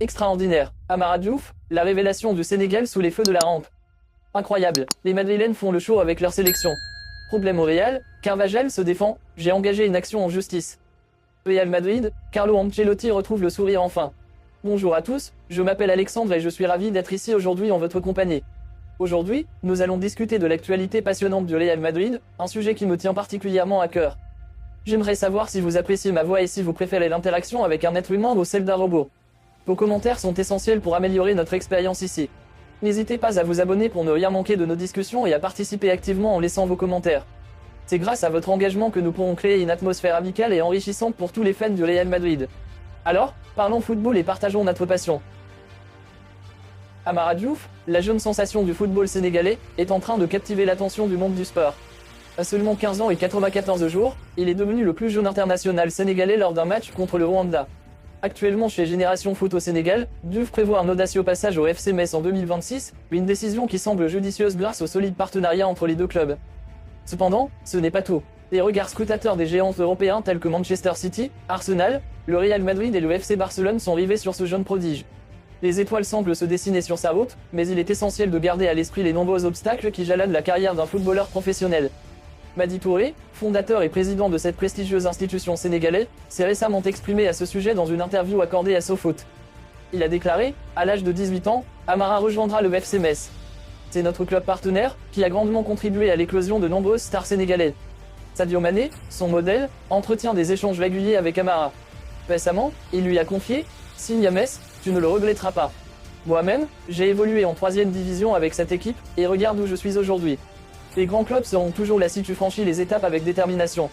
Extraordinaire. Amara Diouf, la révélation du Sénégal sous les feux de la rampe. Incroyable. Les Madrilènes font le show avec leur sélection. Problème au Real, Carvajal se défend, j'ai engagé une action en justice. Real Madrid, Carlo Ancelotti retrouve le sourire enfin. Bonjour à tous, je m'appelle Alexandre et je suis ravi d'être ici aujourd'hui en votre compagnie. Aujourd'hui, nous allons discuter de l'actualité passionnante du Real Madrid, un sujet qui me tient particulièrement à cœur. J'aimerais savoir si vous appréciez ma voix et si vous préférez l'interaction avec un être humain ou celle d'un robot. Vos commentaires sont essentiels pour améliorer notre expérience ici. N'hésitez pas à vous abonner pour ne rien manquer de nos discussions et à participer activement en laissant vos commentaires. C'est grâce à votre engagement que nous pourrons créer une atmosphère amicale et enrichissante pour tous les fans du Real Madrid. Alors, parlons football et partageons notre passion. Amara Diouf, la jeune sensation du football sénégalais, est en train de captiver l'attention du monde du sport. À seulement 15 ans et 94 jours, il est devenu le plus jeune international sénégalais lors d'un match contre le Rwanda. Actuellement chez Génération Foot au Sénégal, Diouf prévoit un audacieux passage au FC Metz en 2026, une décision qui semble judicieuse grâce au solide partenariat entre les deux clubs. Cependant, ce n'est pas tout. Les regards scrutateurs des géants européens tels que Manchester City, Arsenal, le Real Madrid et le FC Barcelone sont rivés sur ce jeune prodige. Les étoiles semblent se dessiner sur sa route, mais il est essentiel de garder à l'esprit les nombreux obstacles qui jalonnent la carrière d'un footballeur professionnel. Madi Touré, fondateur et président de cette prestigieuse institution sénégalaise, s'est récemment exprimé à ce sujet dans une interview accordée à SoFoot. Il a déclaré, à l'âge de 18 ans, Amara rejoindra le FC Metz. C'est notre club partenaire, qui a grandement contribué à l'éclosion de nombreuses stars sénégalaises. Sadio Mané, son modèle, entretient des échanges réguliers avec Amara. Récemment, il lui a confié, signe à Metz, tu ne le regretteras pas. Moi-même, j'ai évolué en 3e division avec cette équipe, et regarde où je suis aujourd'hui. Les grands clubs seront toujours là si tu franchis les étapes avec détermination.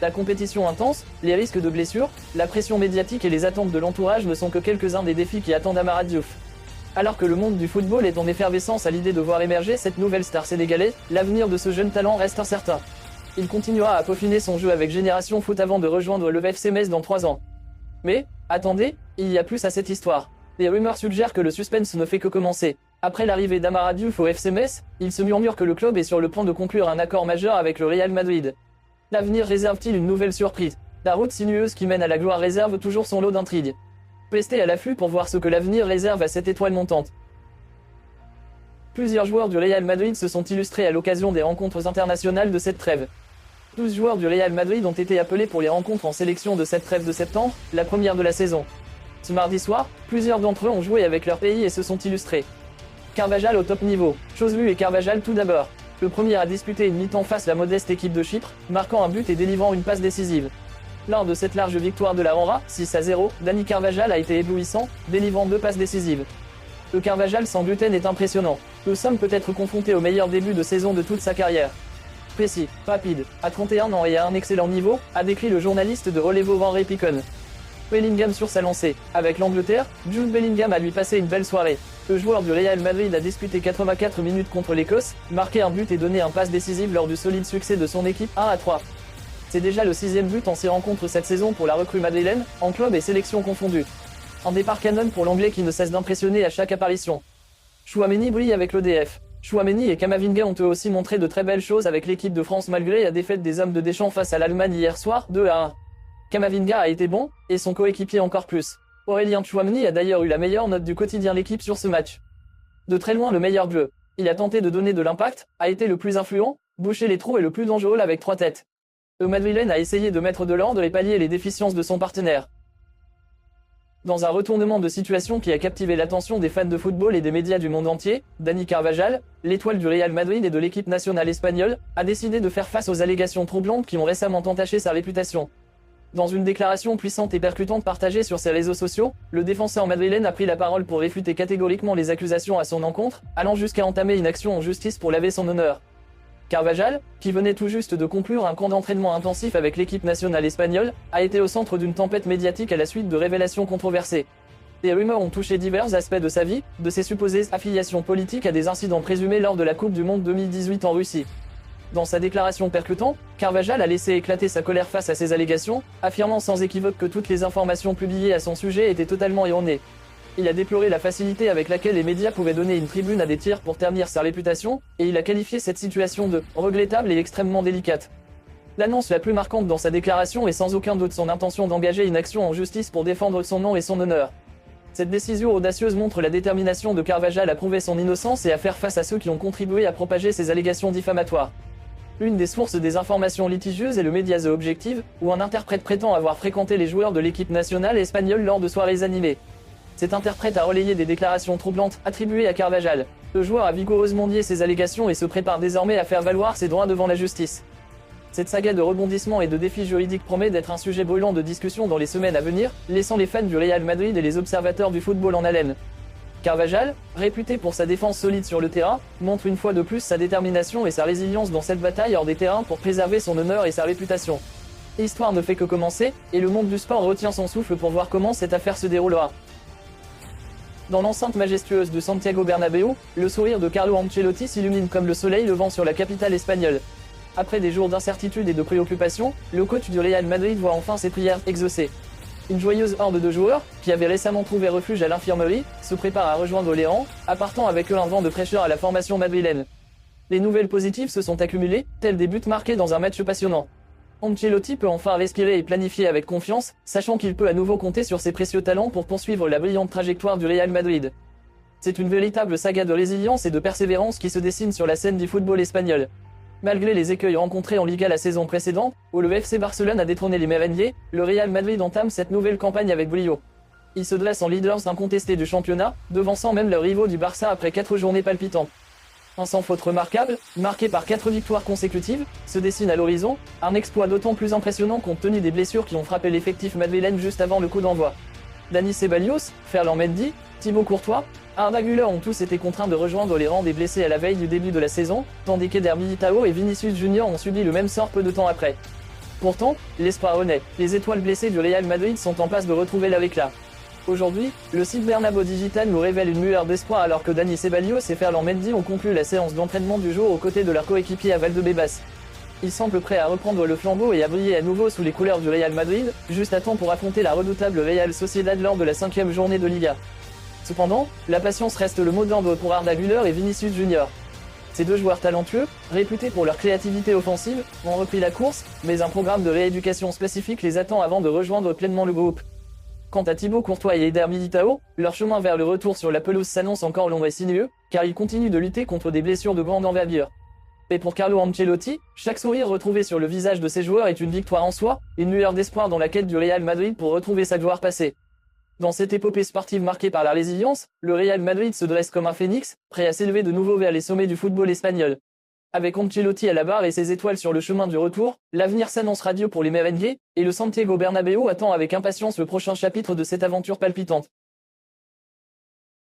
La compétition intense, les risques de blessures, la pression médiatique et les attentes de l'entourage ne sont que quelques-uns des défis qui attendent Amara Diouf. Alors que le monde du football est en effervescence à l'idée de voir émerger cette nouvelle star sénégalaise, l'avenir de ce jeune talent reste incertain. Il continuera à peaufiner son jeu avec Génération Foot avant de rejoindre le FC Metz dans 3 ans. Mais, attendez, il y a plus à cette histoire. Les rumeurs suggèrent que le suspense ne fait que commencer. Après l'arrivée d'Amara Diouf au FC Metz, il se murmure que le club est sur le point de conclure un accord majeur avec le Real Madrid. L'avenir réserve-t-il une nouvelle surprise? La route sinueuse qui mène à la gloire réserve toujours son lot d'intrigues. Restez à l'affût pour voir ce que l'avenir réserve à cette étoile montante. Plusieurs joueurs du Real Madrid se sont illustrés à l'occasion des rencontres internationales de cette trêve. 12 joueurs du Real Madrid ont été appelés pour les rencontres en sélection de cette trêve de septembre, la première de la saison. Ce mardi soir, plusieurs d'entre eux ont joué avec leur pays et se sont illustrés. Carvajal au top niveau. Choslus et Carvajal tout d'abord. Le premier a disputé une mi-temps face à la modeste équipe de Chypre, marquant un but et délivrant une passe décisive. Lors de cette large victoire de la Rora, 6-0, Dani Carvajal a été éblouissant, délivrant 2 passes décisives. Le Carvajal sans gluten est impressionnant. Nous sommes peut-être confrontés au meilleur début de saison de toute sa carrière. Précis, rapide, à 31 ans et à un excellent niveau, a décrit le journaliste de Relevo Van Repicon. Bellingham sur sa lancée. Avec l'Angleterre, Jude Bellingham a lui passé une belle soirée. Le joueur du Real Madrid a disputé 84 minutes contre l'Écosse, marqué un but et donné un passe décisive lors du solide succès de son équipe 1-3. C'est déjà le 6e but en 6 rencontres cette saison pour la recrue madrilène, en club et sélection confondus. Un départ canon pour l'anglais qui ne cesse d'impressionner à chaque apparition. Chouameni brille avec l'EDF. Chouameni et Camavinga ont eux aussi montré de très belles choses avec l'équipe de France malgré la défaite des hommes de Deschamps face à l'Allemagne hier soir, 2-1. Camavinga a été bon, et son coéquipier encore plus. Aurélien Chouameni a d'ailleurs eu la meilleure note du quotidien L'équipe sur ce match. De très loin le meilleur bleu. Il a tenté de donner de l'impact, a été le plus influent, bouché les trous et le plus dangereux avec 3 têtes. Le Madrilène a essayé de mettre de l'ordre et pallier les déficiences de son partenaire. Dans un retournement de situation qui a captivé l'attention des fans de football et des médias du monde entier, Dani Carvajal, l'étoile du Real Madrid et de l'équipe nationale espagnole, a décidé de faire face aux allégations troublantes qui ont récemment entaché sa réputation. Dans une déclaration puissante et percutante partagée sur ses réseaux sociaux, le défenseur madrilène a pris la parole pour réfuter catégoriquement les accusations à son encontre, allant jusqu'à entamer une action en justice pour laver son honneur. Carvajal, qui venait tout juste de conclure un camp d'entraînement intensif avec l'équipe nationale espagnole, a été au centre d'une tempête médiatique à la suite de révélations controversées. Les rumeurs ont touché divers aspects de sa vie, de ses supposées affiliations politiques à des incidents présumés lors de la Coupe du Monde 2018 en Russie. Dans sa déclaration percutante, Carvajal a laissé éclater sa colère face à ces allégations, affirmant sans équivoque que toutes les informations publiées à son sujet étaient totalement erronées. Il a déploré la facilité avec laquelle les médias pouvaient donner une tribune à des tiers pour ternir sa réputation, et il a qualifié cette situation de « regrettable et extrêmement délicate ». L'annonce la plus marquante dans sa déclaration est sans aucun doute son intention d'engager une action en justice pour défendre son nom et son honneur. Cette décision audacieuse montre la détermination de Carvajal à prouver son innocence et à faire face à ceux qui ont contribué à propager ces allégations diffamatoires. Une des sources des informations litigieuses est le média The Objective, où un interprète prétend avoir fréquenté les joueurs de l'équipe nationale espagnole lors de soirées animées. Cet interprète a relayé des déclarations troublantes attribuées à Carvajal. Le joueur a vigoureusement nié ces allégations et se prépare désormais à faire valoir ses droits devant la justice. Cette saga de rebondissements et de défis juridiques promet d'être un sujet brûlant de discussion dans les semaines à venir, laissant les fans du Real Madrid et les observateurs du football en haleine. Carvajal, réputé pour sa défense solide sur le terrain, montre une fois de plus sa détermination et sa résilience dans cette bataille hors des terrains pour préserver son honneur et sa réputation. L'histoire ne fait que commencer, et le monde du sport retient son souffle pour voir comment cette affaire se déroulera. Dans l'enceinte majestueuse de Santiago Bernabéu, le sourire de Carlo Ancelotti s'illumine comme le soleil levant sur la capitale espagnole. Après des jours d'incertitude et de préoccupation, le coach du Real Madrid voit enfin ses prières exaucées. Une joyeuse horde de joueurs, qui avaient récemment trouvé refuge à l'infirmerie, se prépare à rejoindre les rangs, apportant avec eux un vent de fraîcheur à la formation madrilène. Les nouvelles positives se sont accumulées, tels des buts marqués dans un match passionnant. Ancelotti peut enfin respirer et planifier avec confiance, sachant qu'il peut à nouveau compter sur ses précieux talents pour poursuivre la brillante trajectoire du Real Madrid. C'est une véritable saga de résilience et de persévérance qui se dessine sur la scène du football espagnol. Malgré les écueils rencontrés en Liga la saison précédente, où le FC Barcelone a détrôné les merengues, le Real Madrid entame cette nouvelle campagne avec brio. Il se dresse en leaders incontestés du championnat, devançant même leurs rivaux du Barça après 4 journées palpitantes. Un sans faute remarquable, marqué par 4 victoires consécutives, se dessine à l'horizon, un exploit d'autant plus impressionnant compte tenu des blessures qui ont frappé l'effectif madrilène juste avant le coup d'envoi. Dani Ceballos, Ferland Mendy, Thibaut Courtois, Arda Güler ont tous été contraints de rejoindre les rangs des blessés à la veille du début de la saison, tandis qu'Eder Militao et Vinicius Junior ont subi le même sort peu de temps après. Pourtant, l'espoir renaît, les étoiles blessées du Real Madrid sont en passe de retrouver leur éclat. Aujourd'hui, le site Bernabéu Digital nous révèle une lueur d'espoir alors que Dani Ceballos et Ferland Mendy ont conclu la séance d'entraînement du jour aux côtés de leur coéquipier à Valdebebas. Ils semblent prêts à reprendre le flambeau et à briller à nouveau sous les couleurs du Real Madrid, juste à temps pour affronter la redoutable Real Sociedad lors de la 5e journée de Liga. Cependant, la patience reste le mot d'ordre pour Arda Güler et Vinicius Junior. Ces deux joueurs talentueux, réputés pour leur créativité offensive, ont repris la course, mais un programme de rééducation spécifique les attend avant de rejoindre pleinement le groupe. Quant à Thibaut Courtois et Eder Militao, leur chemin vers le retour sur la pelouse s'annonce encore long et sinueux, car ils continuent de lutter contre des blessures de grande envergure. Et pour Carlo Ancelotti, chaque sourire retrouvé sur le visage de ses joueurs est une victoire en soi, une lueur d'espoir dans la quête du Real Madrid pour retrouver sa gloire passée. Dans cette épopée sportive marquée par la résilience, le Real Madrid se dresse comme un phénix, prêt à s'élever de nouveau vers les sommets du football espagnol. Avec Ancelotti à la barre et ses étoiles sur le chemin du retour, l'avenir s'annonce radieux pour les merengues, et le Santiago Bernabéu attend avec impatience le prochain chapitre de cette aventure palpitante.